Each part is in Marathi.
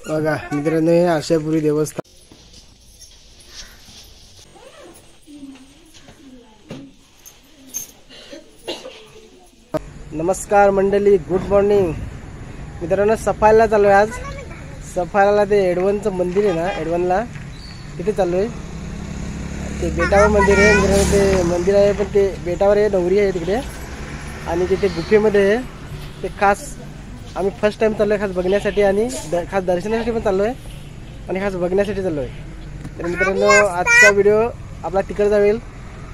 बघा मित्रांनो, हे आशापुरी देवस्थान. नमस्कार मंडळी, गुड मॉर्निंग मित्रांनो. सफायला चालू आहे आज. सफायला ते एडवनचं मंदिर आहे ना, एडवनला तिथे चालू आहे. ते बेटावर मंदिर आहे मित्रांनो. ते मंदिर आहे पण ते बेटावर आहे, डोंगरी आहे तिकडे. आणि तिथे गुफेमध्ये आहे. ते खास आम्ही फर्स्ट टाइम चाललो आहे, खास बघण्यासाठी आणि खास दर्शनासाठी पण चाललो आहे आणि खास बघण्यासाठी चाललो आहे. तर मित्रांनो, आजचा व्हिडिओ आपला तिकडचा होईल,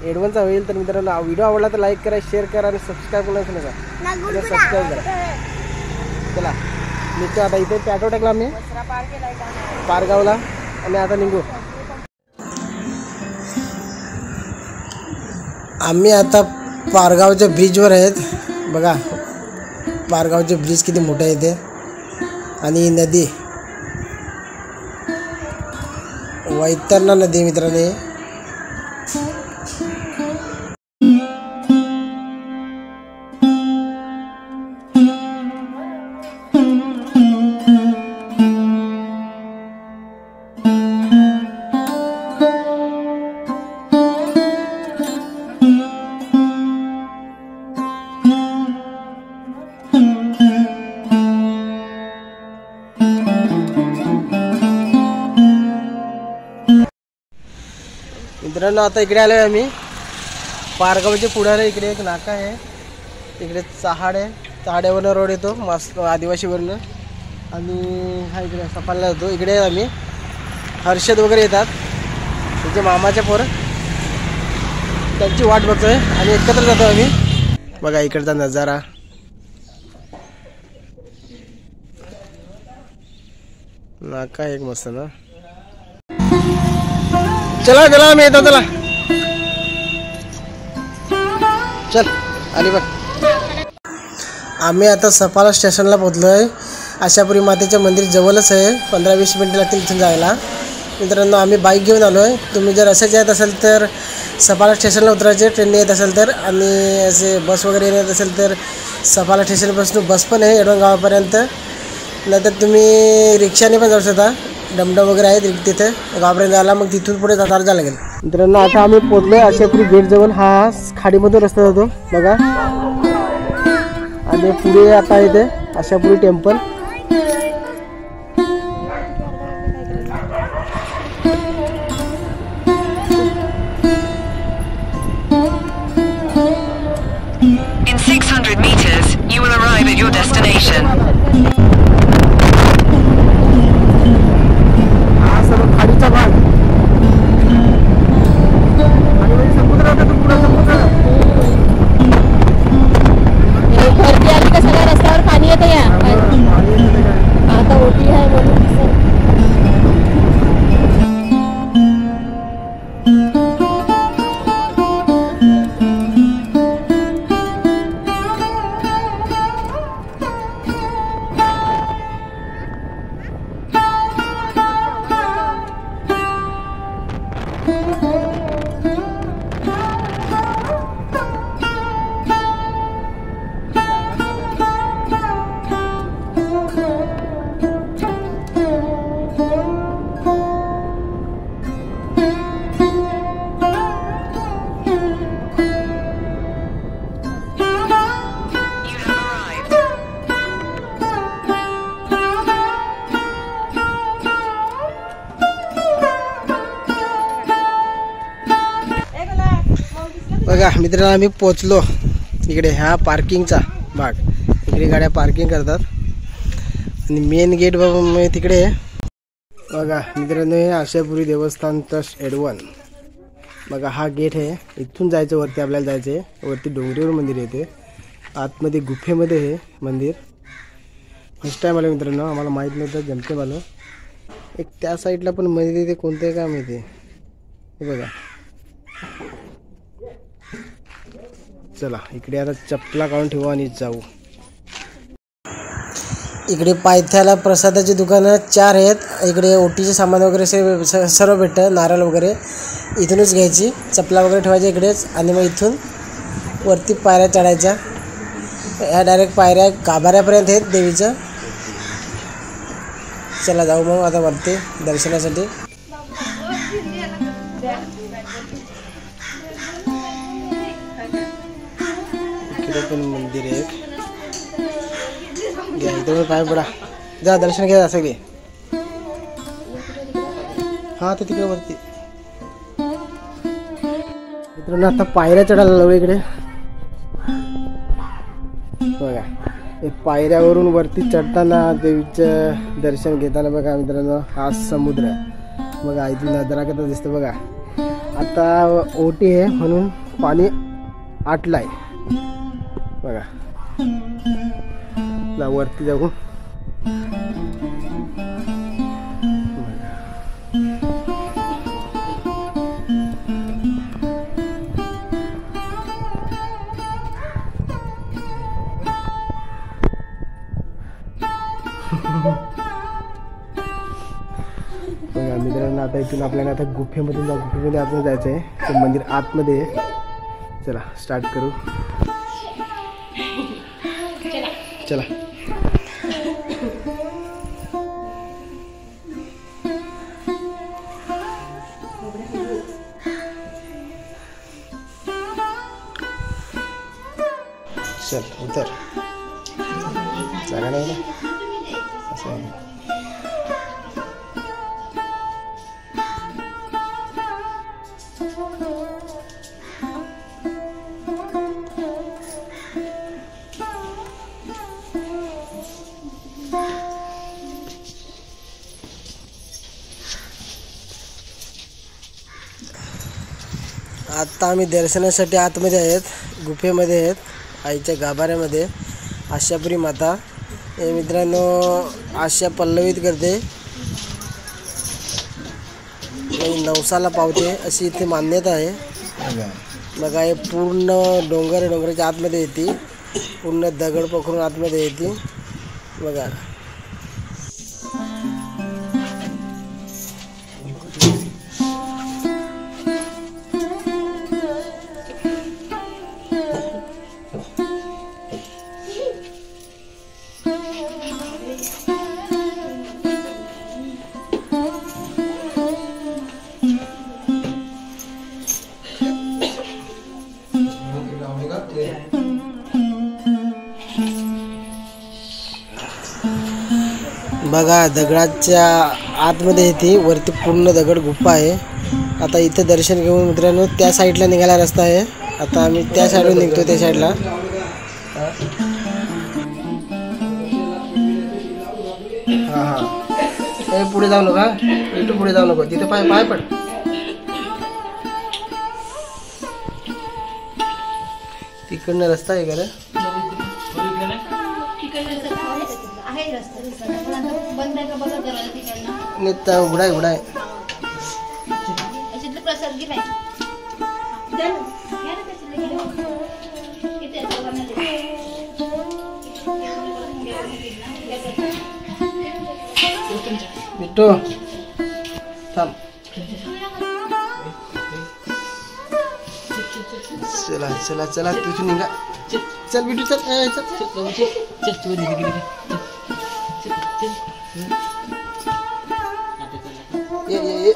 एडवनचा होईल. तर मित्रांनो, व्हिडिओ आवडला तर लाईक करा, शेअर करा आणि सबस्क्राईब करायचं नका. सबस्क्राईब करा. चला निघतो आता. इथे पॅटो टाकला आम्ही पारगावला आणि आता निघू. आम्ही आता पारगावच्या ब्रिजवर आहेत. बघा पारगावचे ब्रिज किती मोठे आहे ते. आणि नदी वैतरणा नदी मित्रांनो. मित्रांनो, आता इकडे आलो आहे आम्ही पारगावच्या पुढे. इकडे एक नाका आहे, इकडे चहाड आहे. चहाड्यावरनं रोड येतो मस्त आदिवासीवरनं. आणि हा इकडे सफायला जातो. इकडे आम्ही हर्षद वगैरे येतात, त्याचे मामाच्या पोरं, त्यांची वाट बघतोय आणि एकत्र जातो आम्ही. बघा इकडचा नजारा. नाका एक मस्त ना. चला चला आम्ही येतो. चला चल आली बघ. आम्ही आता सफाला स्टेशनला पोहोचलो आहे. आशापुरी मातेच्या मंदिर जवळच आहे, 15-20 मिनिटं लागतील इथून जायला. मित्रांनो, आम्ही बाईक घेऊन आलो आहे. तुम्ही जर असेच येत असेल तर सफाला स्टेशनला उतरायचे, ट्रेनने येत असेल तर. आणि असे बस वगैरे येत असेल तर सफाला स्टेशनपासून बस पण आहे एडवण गावापर्यंत. नाहीतर तुम्ही रिक्षाने पण जाऊ शकता. डमडम वगैरे आहेत तिथे गावापर्यंत जायला. मग तिथून पुढे जाता लागेल. मित्रांनो, आता आम्ही पोहोचलो आहे आशापुरी गेट जवळ. हा खाडीमधून रस्ता जातो बघा. आणि पुढे आता इथे Ashapuri temple. In 600 meters, you will arrive at your destination. खाडीचा भाग आणि समुद्र होता तो पुढे समुद्र. गर्दी आली का सगळ्या रस्त्यावर पाणी येतं. या आता ओटी आहे म्हणून बघा मित्रांनो, आम्ही पोचलो इकडे. ह्या पार्किंगचा भाग, इकडे गाड्या पार्किंग करतात. आणि मेन गेट तिकडे. बघा मित्रांनो, हे आशापुरी देवस्थान ट्रस्ट एडवण. बघा हा गेट आहे. इथून जायचं वरती, आपल्याला जायचं आहे वरती. डोंगरीवर मंदिर येते, आतमध्ये गुफेमध्ये हे मंदिर. फर्स्ट टाइम आलं मित्रांनो, आम्हाला माहीत नव्हतं. जमते आलो. एक त्या साईडला पण मंदिर ते कोणतं आहे का माहिती. हे बघा. चला इकडे आता चपला काढून ठेवू आणि जाऊ. इकडे पायथ्याला प्रसादाची दुकानं 4 आहेत. इकडे ओटीचे सामान वगैरे सर्व भेटतं. नारळ वगैरे इथूनच घ्यायची. चपला वगैरे ठेवायची इकडेच. आणि मग इथून वरती पायऱ्या चढायच्या. ह्या डायरेक्ट पायऱ्या गाभाऱ्यापर्यंत आहेत देवीच्या. चला जाऊ मग आता वरती दर्शनासाठी. इकडे पण मंदिर आहे घ्या, इथे पाय पडा, जा दर्शन घ्या सगळे. हा ते तिकडे वरती मित्रांनो. आता पायऱ्या चढायला लागलो इकडे बघा. हे पायऱ्यावरून वरती चढताना देवीचं दर्शन घेताना बघा मित्रांनो, हा समुद्र आहे बघा. इथून नजारा कसा दिसतो बघा. आता ओटी आहे म्हणून पाणी आटलाय बघा. वरती जाऊ बघा मित्रांनो. आता इथून आपल्याला आता गुफेमध्ये आतून जायचं आहे. ते मंदिर आतमध्ये आहे. चला स्टार्ट करू. चला चल उतर. जागा नाही ना असं आहे. आता आम्ही दर्शनासाठी आतमध्ये आहेत, गुफेमध्ये आहेत, आईच्या गाभाऱ्यामध्ये. आशापुरी माता हे मित्रांनो आशा पल्लवित करते, नवसाला पावते अशी इथे मान्यता आहे. बघा हे पूर्ण डोंगर, डोंगराच्या आतमध्ये येते, पूर्ण दगड पकडून आतमध्ये येते बघा. बघा दगडाच्या आतमध्ये येते, वरती पूर्ण दगड गुफा आहे. आता इथे दर्शन घेऊन मित्रांनो त्या साईडला निघायला रस्ता आहे. आता आम्ही त्या साईडून निघतो, त्या साईडला. हां हां हे पुढे जाऊ नका, इथून पुढे जाऊ नको, तिथे पाय पाय पड. तिकडनं रस्ता आहे का रे? उघडा आहे, उघडा आहे. बिट्टू थांब. चला चला चला तिथून निघा. चल बिट्टू चल. ये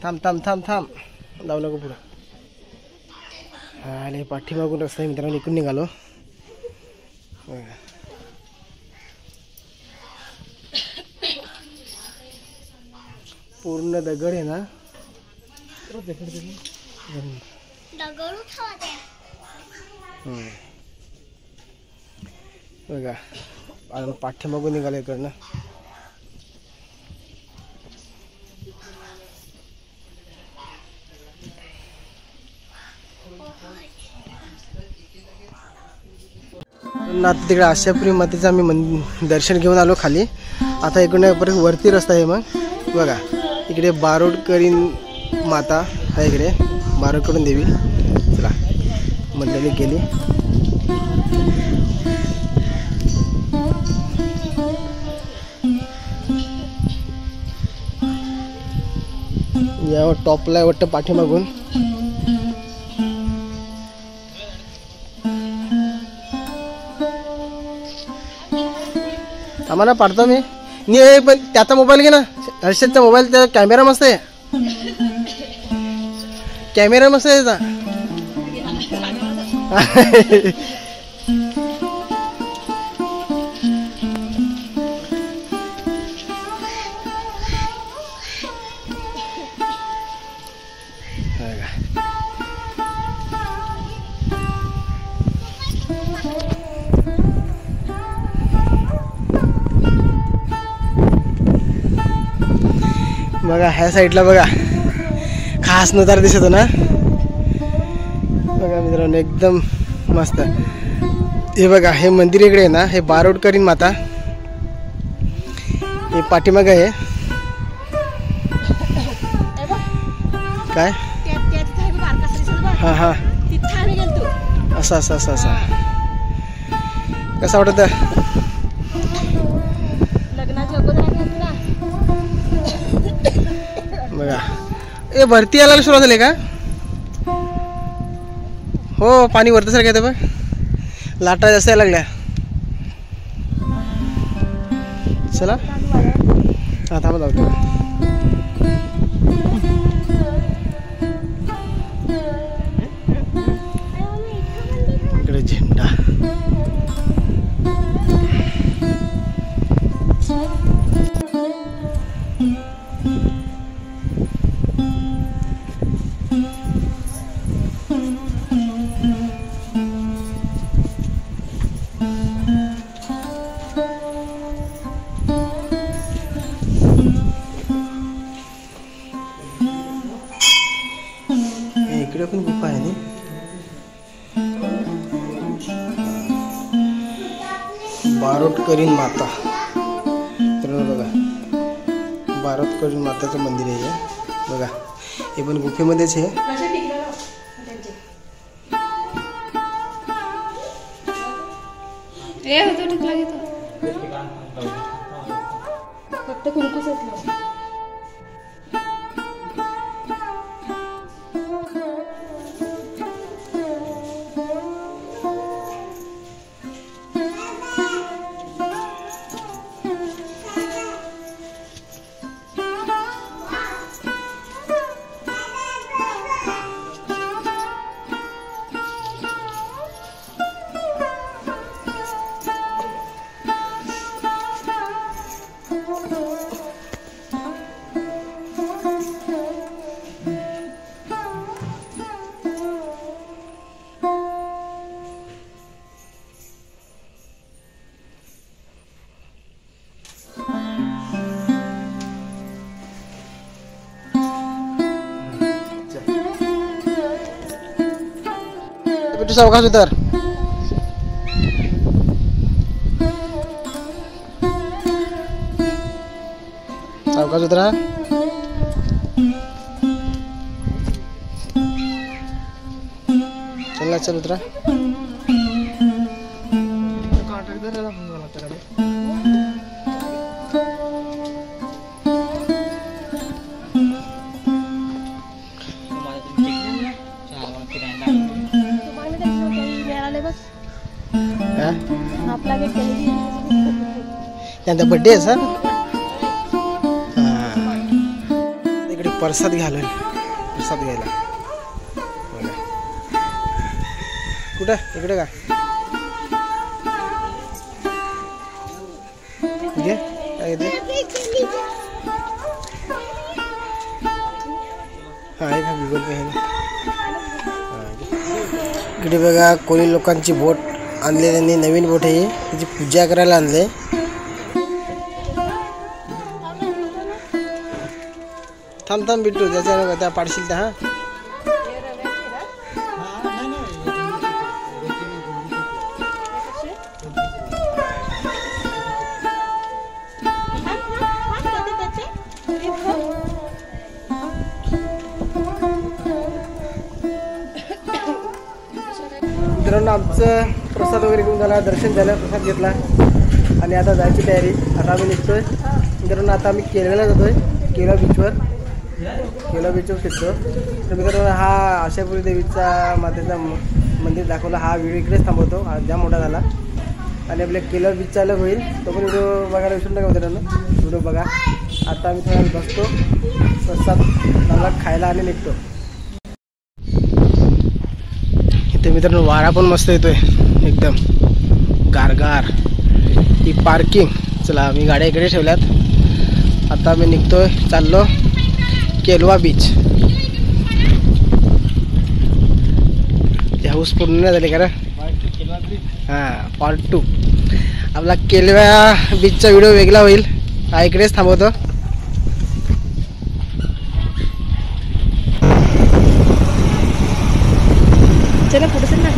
थांब थांब थांब थांब, जाऊ नको पुढं. आणि पाठीमागून रस्ता आहे मित्रांनो, इकडून निघालो. पूर्ण दगड आहे ना, बघा. आणि पाठीमागून निघालो इकडनं. आता तिकडे आशापुरी मातेचं आम्ही दर्शन घेऊन आलो खाली. आता इकडनं परत वरती रस्ता आहे. मग बघा इकडे बारोडकरी माता आहे, इकडे बारोडकडून देवी. चला मंडळी गेली. यावर टॉपला वाटतं पाठीमागून. थांबा ना पाडतो मी नाही पण त्याचा मोबाईल घे ना हर्षदचा मोबाईल त्याचा कॅमेरा मस्त आहे कॅमेरा मस्त आहे त्याचा बघा ह्या साईडला बघा खास नजारा दिसतो ना बघा मित्रांनो एकदम मस्त हे बघा हे मंदिर इकडे आहे ना हे बारोटकरीण माता हे पाठीमागं आहे काय हा हा असं असं असं असं कसं वाटत बघा ए भरती यायला सुरुवात झाली का हो पाणी वरतीसारखं येतं बघ लाटा जास्त यायला लागल्या चला हा थांबा जाऊ इकडे झेंडा इकडे पण गुफा आहे ना बारोटकरीण माता तर बघा बारोटकरीण माताचं मंदिर आहे बघा हे पण गुफेमध्येच आहे फक्त कुंकूच सावकाश उतर सावकाश उतरा चल चल उतरा त्यांचा बर्थडे आहे सर इकडे प्रसाद घालून प्रसाद घ्यायला कुठं इकडे का घे काय घेते हा आहे का गुगल पे आहे इकडे बघा कोळी लोकांची बोट आणले त्यांनी नवीन बोट आहे त्याची पूजा करायला आणले थांब थांब बिट्टू त्याच्या त्या पाडशील त्या हा मित्रांनो आमचं प्रसाद वगैरे घेऊन झाला दर्शन झालं प्रसाद घेतला आणि आता जायची तयारी आता आम्ही निघतोय मित्रांनो आता आम्ही केरळला जातोय केरळ बीचवर फिरतो तर मित्रांनो हा आशापुरी देवीचा मातेचा मंदिर दाखवला हा व्हिडिओ इकडेच थांबवतो हा ज्या मोठा झाला आणि आपल्या केलर बीच चालू होईल. तो पण व्हिडिओ बघायला विसरू नका मित्रांनो. व्हिडिओ बघा. आता आम्ही थोडा वेळ बसतो, प्रसाद मला खायला आणि निघतो. इथे मित्रांनो वारा पण मस्त येतोय एकदम गारगार. ही पार्किंग. चला आम्ही गाड्या इकडे ठेवल्यात. आता आम्ही निघतोय, चाललो केलवा बीच. हाऊस पूर्ण नाही झाली कारण हां पार्ट 2 आपला केलवा बीचचा व्हिडिओ वेगळा होईल. हा इकडेच थांबवतो. चला पुढे चल ना.